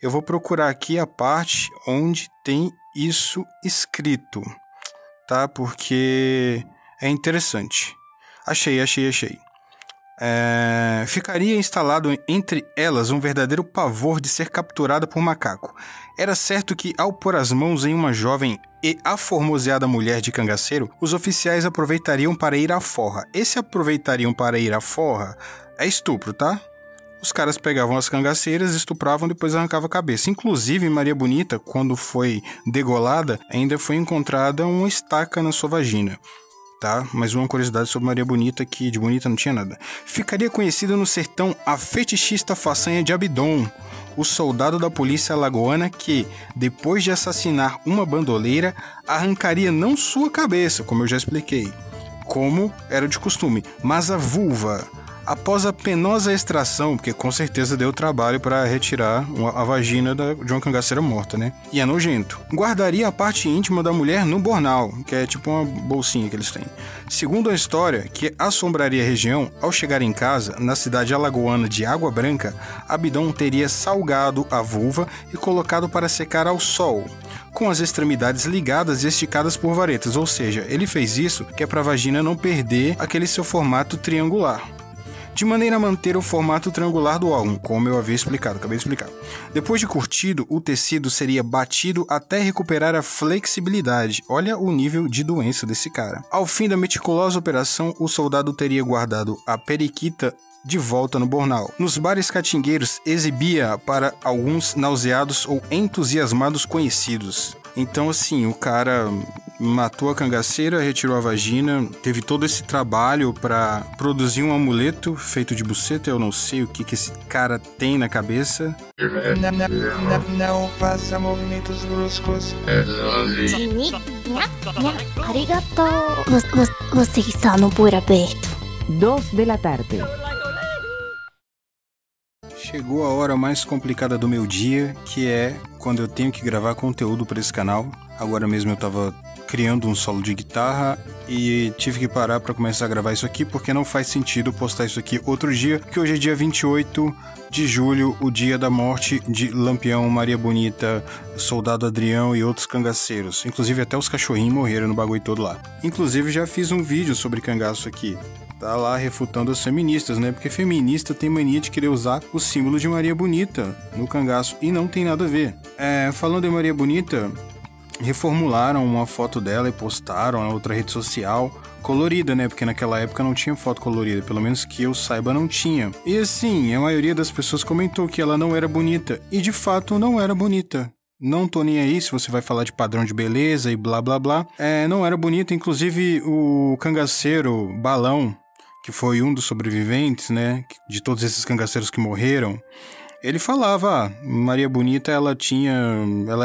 Eu vou procurar aqui a parte onde tem isso escrito, tá? Porque é interessante. Achei. Ficaria instalado entre elas um verdadeiro pavor de ser capturada por macaco. Era certo que, ao pôr as mãos em uma jovem e aformoseada mulher de cangaceiro, os oficiais aproveitariam para ir à forra. Esse aproveitariam para ir à forra é estupro, tá? Os caras pegavam as cangaceiras, estupravam, depois arrancavam a cabeça. Inclusive, Maria Bonita, quando foi degolada, ainda foi encontrada uma estaca na sua vagina. Tá? Mais uma curiosidade sobre Maria Bonita, que de bonita não tinha nada. Ficaria conhecida no sertão a fetichista façanha de Abidom, o soldado da polícia alagoana que, depois de assassinar uma bandoleira, arrancaria não sua cabeça, como eu já expliquei, como era de costume, mas a vulva. Após a penosa extração, porque com certeza deu trabalho para retirar a vagina de uma cangaceira morta, né? E é nojento. Guardaria a parte íntima da mulher no bornal, que é tipo uma bolsinha que eles têm. Segundo a história, que assombraria a região, ao chegar em casa, na cidade alagoana de Água Branca, Abidom teria salgado a vulva e colocado para secar ao sol, com as extremidades ligadas e esticadas por varetas, ou seja, ele fez isso que é para a vagina não perder aquele seu formato triangular, de maneira a manter o formato triangular do órgão, como eu acabei de explicar. Depois de curtido, o tecido seria batido até recuperar a flexibilidade. Olha o nível de doença desse cara. Ao fim da meticulosa operação, o soldado teria guardado a periquita de volta no bornal. Nos bares catingueiros, exibia para alguns nauseados ou entusiasmados conhecidos. Então, assim, o cara matou a cangaceira, retirou a vagina, teve todo esse trabalho para produzir um amuleto feito de buceta. Eu não sei o que esse cara tem na cabeça. Não faça movimentos bruscos. Você está no Buraberto. 2 da tarde. Chegou a hora mais complicada do meu dia, que é quando eu tenho que gravar conteúdo para esse canal. Agora mesmo eu tava criando um solo de guitarra e tive que parar para começar a gravar isso aqui, porque não faz sentido postar isso aqui outro dia, que hoje é dia 28 de julho, o dia da morte de Lampião, Maria Bonita, Soldado Adrião e outros cangaceiros. Inclusive até os cachorrinhos morreram no bagulho todo lá. Inclusive já fiz um vídeo sobre cangaço aqui. Tá lá refutando as feministas, né? Porque feminista tem mania de querer usar o símbolo de Maria Bonita no cangaço e não tem nada a ver. Falando em Maria Bonita, reformularam uma foto dela e postaram na outra rede social, colorida, né? Porque naquela época não tinha foto colorida, pelo menos que eu saiba não tinha. E assim, a maioria das pessoas comentou que ela não era bonita, e de fato não era bonita. Não tô nem aí se você vai falar de padrão de beleza e blá blá blá. Não era bonita, inclusive o cangaceiro Balão, que foi um dos sobreviventes, né, de todos esses cangaceiros que morreram, ele falava, Maria Bonita, ela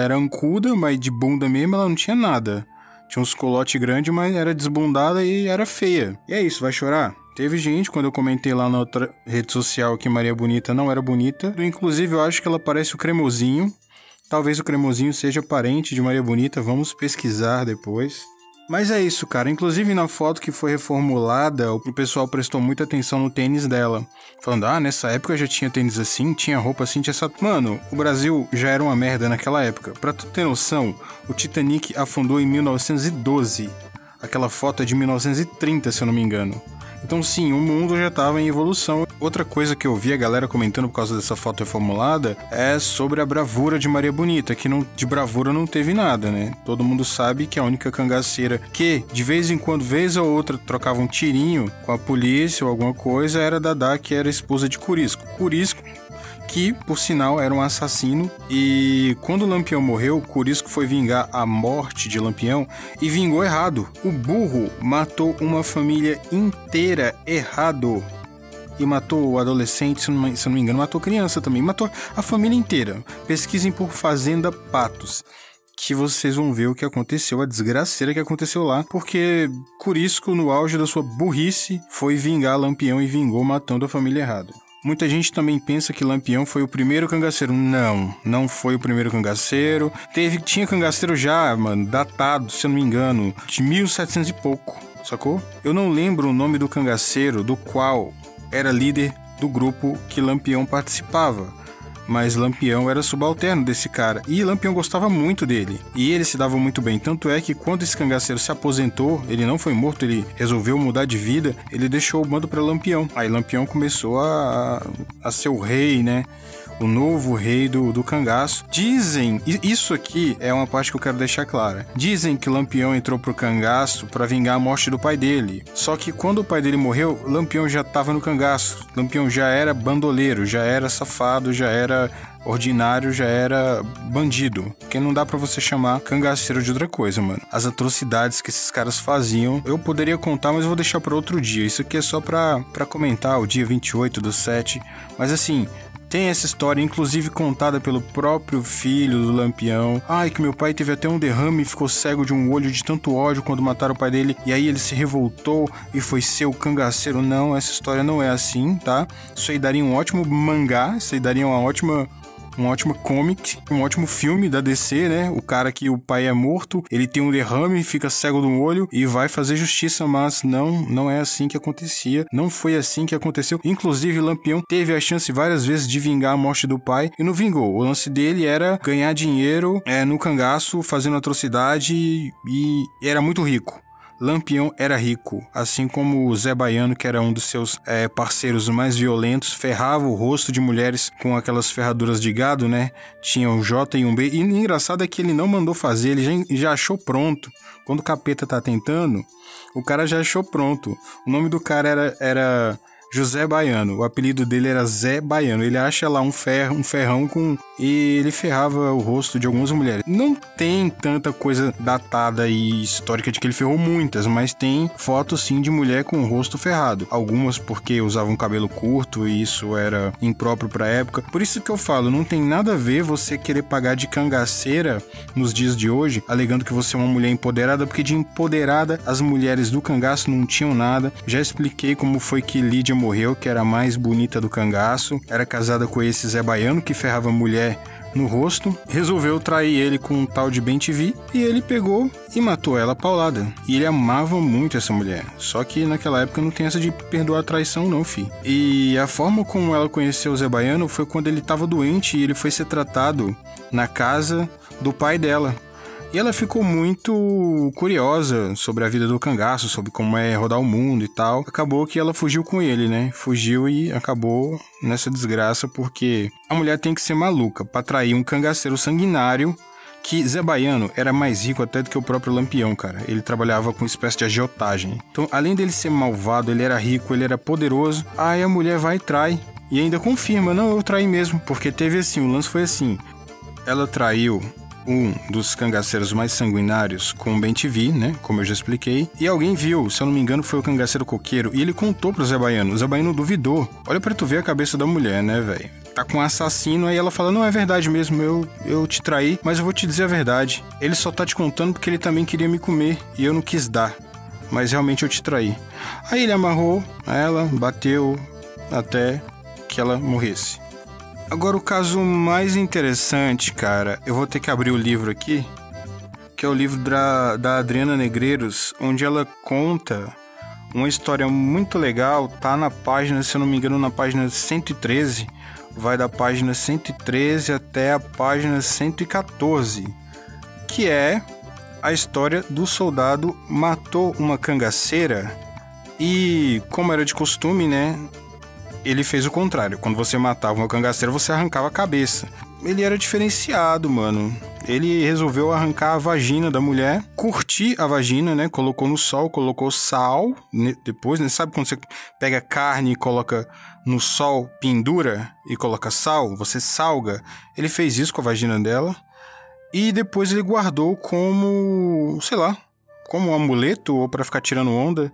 era ancuda, mas de bunda mesmo ela não tinha nada. Tinha uns colote grande, mas era desbundada e era feia. E é isso, vai chorar? Teve gente, quando eu comentei lá na outra rede social que Maria Bonita não era bonita, inclusive eu acho que ela parece o Cremosinho. Talvez o Cremosinho seja parente de Maria Bonita, vamos pesquisar depois. Mas é isso, cara. Inclusive na foto que foi reformulada, o pessoal prestou muita atenção no tênis dela. Falando, nessa época já tinha tênis assim, tinha roupa assim, tinha essa... Mano, o Brasil já era uma merda naquela época. Pra tu ter noção, o Titanic afundou em 1912. Aquela foto é de 1930, se eu não me engano. Então sim, o mundo já estava em evolução. Outra coisa que eu vi a galera comentando por causa dessa foto reformulada é sobre a bravura de Maria Bonita, que de bravura não teve nada, né? Todo mundo sabe que a única cangaceira que, de vez em quando, vez ou outra, trocava um tirinho com a polícia ou alguma coisa, era Dadá, que era esposa de Curisco. Curisco, que, por sinal, era um assassino, e quando Lampião morreu, Curisco foi vingar a morte de Lampião e vingou errado. O burro matou uma família inteira errado. E matou o adolescente, se eu não me engano, matou criança também, matou a família inteira. Pesquisem por Fazenda Patos, que vocês vão ver o que aconteceu, a desgraceira que aconteceu lá, porque Curisco, no auge da sua burrice, foi vingar Lampião e vingou matando a família errada. Muita gente também pensa que Lampião foi o primeiro cangaceiro. Não foi o primeiro cangaceiro. Tinha cangaceiro já, mano, datado, se eu não me engano, de 1700 e pouco, sacou? Eu não lembro o nome do cangaceiro do qual era líder do grupo que Lampião participava. mas Lampião era subalterno desse cara, e Lampião gostava muito dele, e ele se dava muito bem, tanto é que quando esse cangaceiro se aposentou, ele não foi morto, ele resolveu mudar de vida, ele deixou o bando pra Lampião, aí Lampião começou a ser o rei, né, o novo rei do cangaço. Dizem, isso aqui é uma parte que eu quero deixar clara, dizem que Lampião entrou pro cangaço pra vingar a morte do pai dele, só que quando o pai dele morreu, Lampião já tava no cangaço, Lampião já era bandoleiro, já era safado, já era ordinário, já era bandido, porque não dá pra você chamar cangaceiro de outra coisa, mano. As atrocidades que esses caras faziam, eu poderia contar, mas eu vou deixar pra outro dia. Isso aqui é só pra comentar o dia 28/7, mas assim, tem essa história, inclusive contada pelo próprio filho do Lampião. Ai, que meu pai teve até um derrame e ficou cego de um olho de tanto ódio quando mataram o pai dele. E aí ele se revoltou e foi ser o cangaceiro. Não, essa história não é assim, tá? Isso aí daria um ótimo mangá, isso aí daria um ótimo comic, um ótimo filme da DC, né? O cara que o pai é morto, ele tem um derrame, fica cego do olho e vai fazer justiça, mas não é assim que acontecia. Não foi assim que aconteceu. Inclusive, Lampião teve a chance várias vezes de vingar a morte do pai e não vingou. O lance dele era ganhar dinheiro no cangaço, fazendo atrocidade e era muito rico. Lampião era rico, assim como o Zé Baiano, que era um dos seus parceiros mais violentos, ferrava o rosto de mulheres com aquelas ferraduras de gado, né? Tinha um J e um B. E o engraçado é que ele não mandou fazer, ele já achou pronto. Quando o capeta tá tentando, o cara já achou pronto. O nome do cara era José Baiano, o apelido dele era Zé Baiano. Ele acha lá um ferrão com... E ele ferrava o rosto de algumas mulheres. Não tem tanta coisa datada e histórica de que ele ferrou muitas, mas tem fotos sim de mulher com o rosto ferrado. Algumas porque usavam cabelo curto e isso era impróprio pra época. Por isso que eu falo, não tem nada a ver você querer pagar de cangaceira nos dias de hoje, alegando que você é uma mulher empoderada, porque de empoderada as mulheres do cangaço não tinham nada. Já expliquei como foi que Lídia morreu, que era a mais bonita do cangaço. Era casada com esse Zé Baiano, que ferrava mulher no rosto, resolveu trair ele com um tal de Ben-TV e ele pegou e matou ela a paulada. E ele amava muito essa mulher, só que naquela época não tem essa de perdoar a traição não, fi. E a forma como ela conheceu o Zé Baiano foi quando ele estava doente e ele foi ser tratado na casa do pai dela. E ela ficou muito curiosa sobre a vida do cangaço, sobre como é rodar o mundo e tal. Acabou que ela fugiu com ele, né? Fugiu e acabou nessa desgraça, porque a mulher tem que ser maluca pra trair um cangaceiro sanguinário, que Zé Baiano era mais rico até do que o próprio Lampião, cara. Ele trabalhava com uma espécie de agiotagem. Então, além dele ser malvado, ele era rico, ele era poderoso. Aí a mulher vai e trai. E ainda confirma, não, eu traí mesmo. Porque teve assim, o lance foi assim. Ela traiu um dos cangaceiros mais sanguinários com o Ben-TV, né? Como eu já expliquei. E alguém viu, se eu não me engano, foi o cangaceiro coqueiro. E ele contou pro Zé Baiano. O Zé Baiano duvidou. Olha pra tu ver a cabeça da mulher, né, velho? Tá com um assassino, aí ela fala, não, é verdade mesmo, eu te traí, mas eu vou te dizer a verdade. Ele só tá te contando porque ele também queria me comer e eu não quis dar. Mas realmente eu te traí. Aí ele amarrou ela, bateu até que ela morresse. Agora o caso mais interessante, cara, eu vou ter que abrir o livro aqui, que é o livro da Adriana Negreiros, onde ela conta uma história muito legal, tá na página, se eu não me engano, na página 113, vai da página 113 até a página 114, que é a história do soldado matou uma cangaceira e, como era de costume, né, ele fez o contrário. Quando você matava uma cangaceira, você arrancava a cabeça. Ele era diferenciado, mano. Ele resolveu arrancar a vagina da mulher, curtir a vagina, né? Colocou no sol, colocou sal. Depois, né? Sabe quando você pega carne e coloca no sol, pendura e coloca sal? Você salga. Ele fez isso com a vagina dela. E depois ele guardou como, sei lá, como um amuleto ou pra ficar tirando onda.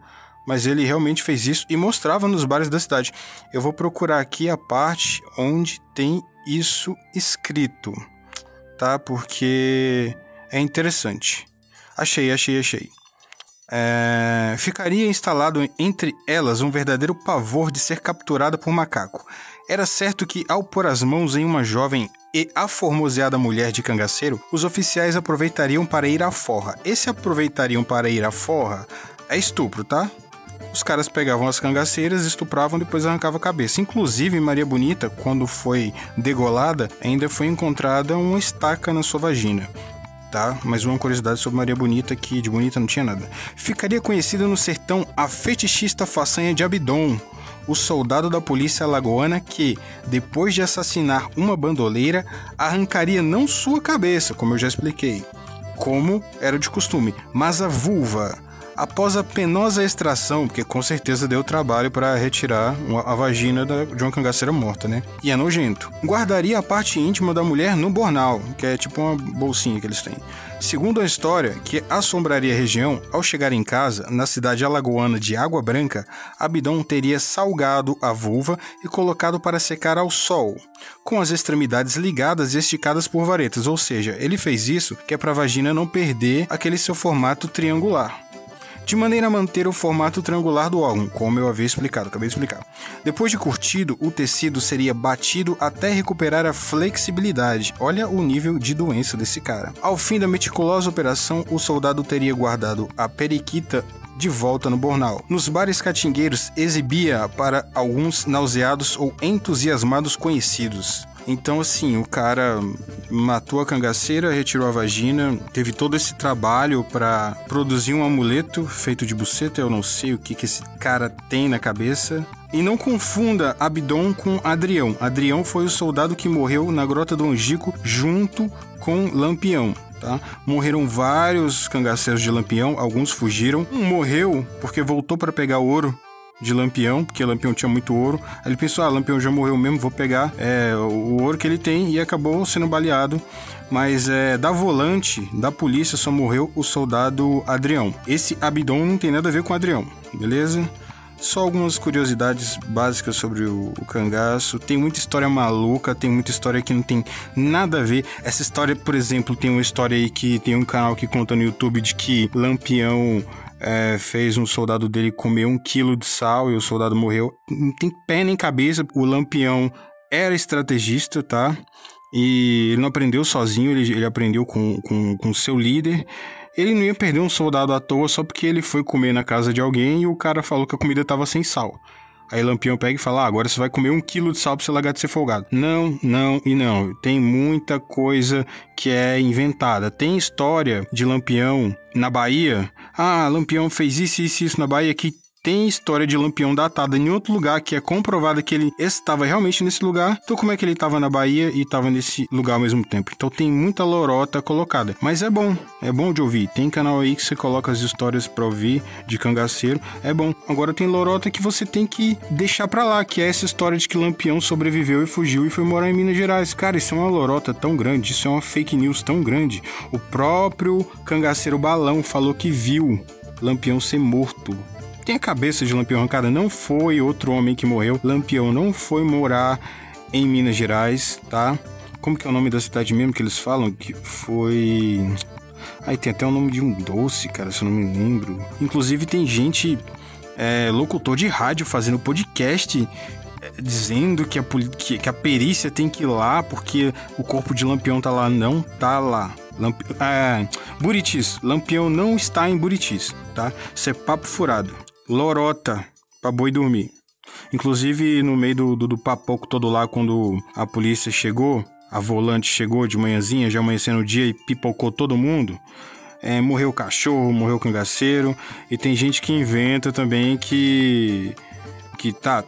Mas ele realmente fez isso e mostrava nos bares da cidade. Eu vou procurar aqui a parte onde tem isso escrito, tá? Porque é interessante. Achei. Ficaria instalado entre elas um verdadeiro pavor de ser capturada por macaco. Era certo que, ao pôr as mãos em uma jovem e aformoseada mulher de cangaceiro, os oficiais aproveitariam para ir à forra. Esse aproveitariam para ir à forra é estupro, tá? Os caras pegavam as cangaceiras, estupravam, depois arrancavam a cabeça. Inclusive, Maria Bonita, quando foi degolada, ainda foi encontrada uma estaca na sua vagina. Tá? Mais uma curiosidade sobre Maria Bonita, que de bonita não tinha nada. Ficaria conhecida no sertão a fetichista façanha de Abidom, o soldado da polícia alagoana que, depois de assassinar uma bandoleira, arrancaria não sua cabeça, como eu já expliquei, como era de costume, mas a vulva. Após a penosa extração, porque com certeza deu trabalho para retirar a vagina de uma cangaceira morta, né? E é nojento. Guardaria a parte íntima da mulher no bornal, que é tipo uma bolsinha que eles têm. Segundo a história, que assombraria a região, ao chegar em casa, na cidade alagoana de Água Branca, Abidom teria salgado a vulva e colocado para secar ao sol, com as extremidades ligadas e esticadas por varetas, ou seja, ele fez isso que é para a vagina não perder aquele seu formato triangular, de maneira a manter o formato triangular do órgão, como eu acabei de explicar. Depois de curtido, o tecido seria batido até recuperar a flexibilidade. Olha o nível de doença desse cara. Ao fim da meticulosa operação, o soldado teria guardado a periquita de volta no bornal. Nos bares catingueiros, exibia para alguns nauseados ou entusiasmados conhecidos. Então, assim, o cara matou a cangaceira, retirou a vagina, teve todo esse trabalho para produzir um amuleto feito de buceta, eu não sei o que esse cara tem na cabeça. E não confunda Abidom com Adrião. Adrião foi o soldado que morreu na Grota do Angico junto com Lampião. Tá? Morreram vários cangaceiros de Lampião, alguns fugiram. Um morreu porque voltou para pegar ouro de Lampião, porque Lampião tinha muito ouro. Aí ele pensou, Lampião já morreu mesmo, vou pegar o ouro que ele tem, e acabou sendo baleado. Mas da volante da polícia só morreu o soldado Adrião. Esse Abidom não tem nada a ver com Adrião, beleza? Só algumas curiosidades básicas sobre o cangaço. Tem muita história maluca, tem muita história que não tem nada a ver. Essa história, por exemplo, tem uma história aí que tem um canal que conta no YouTube de que Lampião fez um soldado dele comer 1 quilo de sal e o soldado morreu. Não tem pé nem cabeça. O Lampião era estrategista, tá? E ele não aprendeu sozinho, ele aprendeu com seu líder. Ele não ia perder um soldado à toa só porque ele foi comer na casa de alguém e o cara falou que a comida tava sem sal. Aí Lampião pega e fala, agora você vai comer 1 quilo de sal pra você largar de ser folgado. Não, não e não. Tem muita coisa que é inventada. Tem história de Lampião na Bahia. Lampião fez isso na Bahia, que tem história de Lampião datada em outro lugar, que é comprovada que ele estava realmente nesse lugar. Então como é que ele estava na Bahia e estava nesse lugar ao mesmo tempo? Então tem muita lorota colocada. Mas é bom de ouvir. Tem canal aí que você coloca as histórias pra ouvir de cangaceiro. É bom. Agora tem lorota que você tem que deixar pra lá, que é essa história de que Lampião sobreviveu e fugiu e foi morar em Minas Gerais. Cara, isso é uma lorota tão grande, isso é uma fake news tão grande. O próprio cangaceiro Balão falou que viu Lampião ser morto. Tem a cabeça de Lampião arrancada, não foi outro homem que morreu. Lampião não foi morar em Minas Gerais, tá? Como que é o nome da cidade mesmo que eles falam? Que foi... Aí tem até o nome de um doce, cara, se eu não me lembro. Inclusive tem gente, locutor de rádio fazendo podcast, dizendo que a perícia tem que ir lá porque o corpo de Lampião tá lá. Não tá lá. Buritis. Lampião não está em Buritis, tá? Isso é papo furado. Lorota pra boi dormir. Inclusive, no meio do papoco todo lá, quando a polícia chegou, a volante chegou de manhãzinha, já amanhecendo o dia, e pipocou todo mundo. Morreu o cachorro, morreu o cangaceiro. E tem gente que inventa também que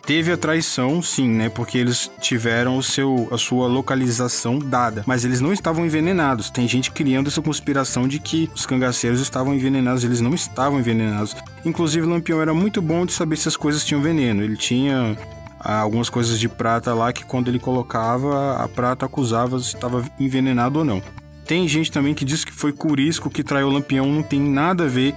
teve a traição, sim, né? Porque eles tiveram a sua localização dada. Mas eles não estavam envenenados. Tem gente criando essa conspiração de que os cangaceiros estavam envenenados. Eles não estavam envenenados. Inclusive, Lampião era muito bom de saber se as coisas tinham veneno. Ele tinha algumas coisas de prata lá que quando ele colocava, a prata acusava se estava envenenado ou não. Tem gente também que diz que foi Curisco que traiu Lampião. Não tem nada a ver.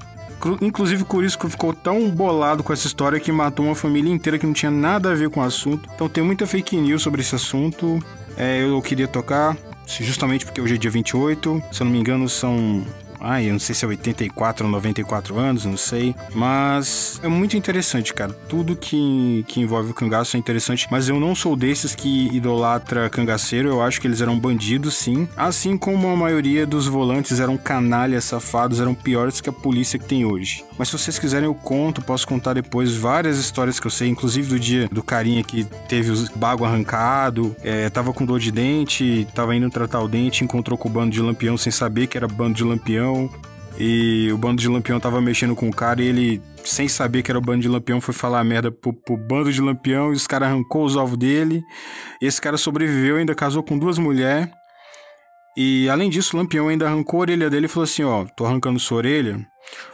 Inclusive, Curisco ficou tão bolado com essa história que matou uma família inteira que não tinha nada a ver com o assunto. Então tem muita fake news sobre esse assunto. Eu queria tocar, justamente porque hoje é dia 28. Se eu não me engano, são eu não sei se é 84 ou 94 anos, não sei. Mas é muito interessante, cara. Tudo que envolve o cangaço é interessante. Mas eu não sou desses que idolatra cangaceiro. Eu acho que eles eram bandidos, sim. Assim como a maioria dos volantes eram canalhas, safados, eram piores que a polícia que tem hoje. Mas se vocês quiserem eu conto, posso contar depois várias histórias que eu sei. Inclusive do dia do carinha que teve os bago arrancado, tava com dor de dente, tava indo tratar o dente, encontrou com o bando de Lampião sem saber que era bando de Lampião. E o bando de Lampião tava mexendo com o cara e ele, sem saber que era o bando de Lampião, foi falar merda pro bando de Lampião e os caras arrancou os ovos dele. E esse cara sobreviveu, ainda casou com 2 mulheres. E além disso, o Lampião ainda arrancou a orelha dele e falou assim, ó, tô arrancando sua orelha,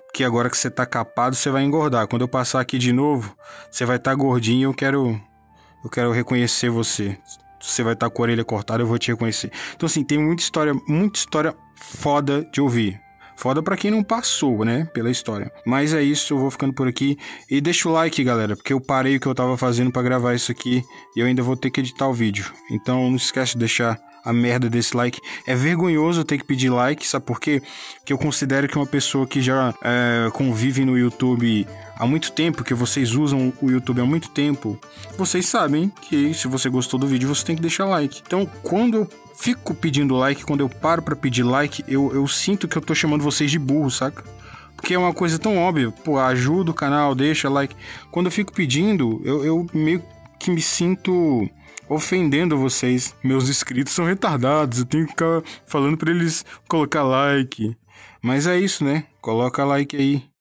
porque agora que você tá capado, você vai engordar. Quando eu passar aqui de novo, você vai estar gordinho e eu quero reconhecer você. Você vai estar com a orelha cortada, eu vou te reconhecer. Então assim, tem muita história foda de ouvir. Foda pra quem não passou, né, pela história. Mas é isso, eu vou ficando por aqui. E deixa o like, galera, porque eu parei o que eu tava fazendo pra gravar isso aqui e eu ainda vou ter que editar o vídeo. Então não esquece de deixar a merda desse like. É vergonhoso eu ter que pedir like, sabe por quê? Porque eu considero que uma pessoa que já convive no YouTube há muito tempo, que vocês usam o YouTube há muito tempo, vocês sabem que se você gostou do vídeo, você tem que deixar like. Então, quando eu fico pedindo like, quando eu paro pra pedir like, eu sinto que eu tô chamando vocês de burro, saca? Porque é uma coisa tão óbvia. Pô, ajuda o canal, deixa like. Quando eu fico pedindo, eu meio que me sinto ofendendo vocês. Meus inscritos são retardados, eu tenho que ficar falando pra eles colocar like. Mas é isso, né? Coloca like aí.